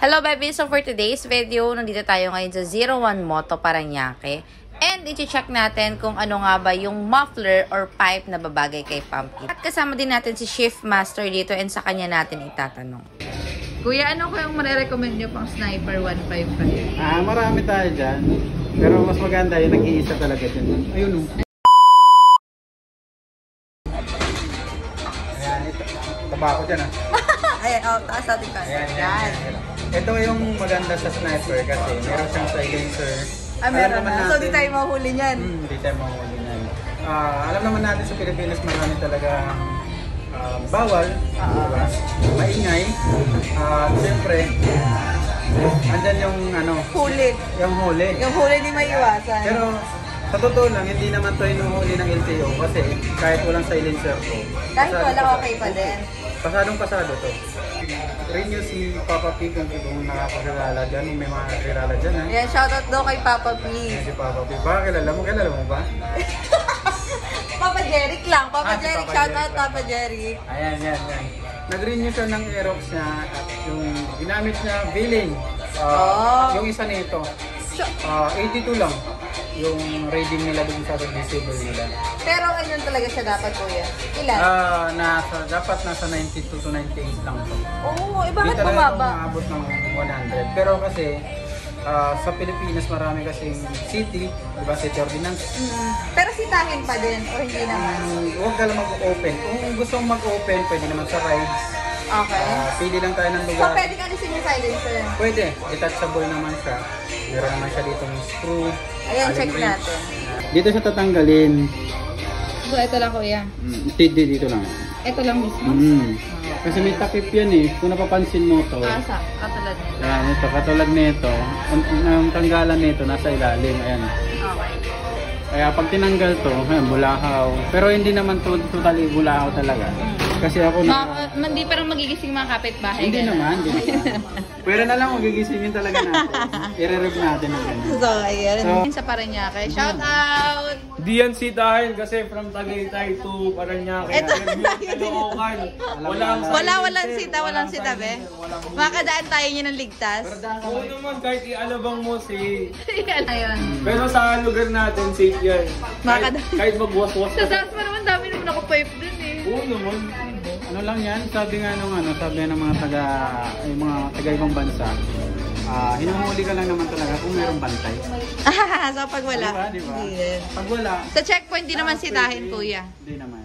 Hello baby! So for today's video, nandito tayo ngayon sa 01 Moto Parañaque. And i-check natin kung ano nga ba yung muffler or pipe na babagay kay Pumpkin. At kasama din natin si Shift Master dito and sa kanya natin itatanong. Kuya, ano ko yung marirecommend nyo pang Sniper 155? Marami tayo dyan. Pero mas maganda yung nag-iisa talaga dyan. Ayun o. Ayan, ito. Taba ako dyan Ayan, taas natin ka. Ayan. Ito yung maganda sa Sniper kasi meron siyang silencer. Meron na. So, di tayo mahuli niyan? Di tayo mahuli niyan. Alam naman natin sa Pilipinas marami talaga bawal, diba? Maingay. Siyempre, andyan yung huli. Yung huli. Yung huli di maiwasan. Pero, sa totoo lang, hindi naman to hinuhuli ng LTO kasi kahit walang silencer to. Kahit wala, okay pa din. Pasadong-pasado to. Rin nyo si Papa P kung nakakakilala dyan, kung may mga kakilala dyan ha. Yan, shoutout daw kay Papa P. Si Papa P. Baka kilala mo ba? Papa Jeric lang. Papa Si Jeric, Papa shoutout Jeric. Papa Jeric. Ayan. Nag-renew siya ng Aerox niya at yung ginamit niya, billing. Yung isa nito. 82 lang yung rating nila dun sa disable nila. Pero ganyan talaga siya dapat, kuya? Ilan? Dapat nasa 92 to 98 lang to. Oo, bakit Di talaga bumaba? umabot ng 100. Pero kasi sa Pilipinas marami kasing city, di ba, city ordinance. Pero sitahin pa din, o hindi naman? Huwag ka lang mag-open. Kung gusto mong mag-open, pwede naman sa rides. Okay. Pili lang tayo ng So, lugar. pwede ka alisin yung silencer? Pwede. Detachable naman siya. Meron naman siya dito ng screw. Ayan, allen check wrench. natin. Dito siya tatanggalin. So, ito lang, kuya. Dito lang. Ito lang mismo? Kasi may takip yan eh. Kung napapansin mo to. Katulad nito. Ayan, ito. Katulad nito. Ang tanggalan nito nasa ilalim. Ayan. Okay. Kaya pag tinanggal to, ayan, bulahaw. Pero hindi naman totally bulahaw talaga. Kasi ako Hindi parang magigising mga kapitbahay. Hindi naman. Pero na lang magigisingin talaga natin. I-re-rev natin ang ganyan. So, ayan. Sa Parañaque. Shout out! Diyan si dahil kasi from Tagaytay to Parañaque. Ito. Walang Walang sita, be. Makadaan tayo niya ng ligtas. Oo naman, kahit ialabang mo si... Ayun. Pero sa lugar natin, safe yan. Kahit magwas-was Sa ka. taas mo naman, dami naman ako pipe dun eh. Oo naman. Ano lang yan? Sabi nga sabi ng mga taga ibang bansa. Hinuhuli ka lang naman talaga kung mayroong bantay. So, pag wala. Diba? Hindi din. Pag wala, Sa checkpoint, di naman sitahin, kuya. hindi naman.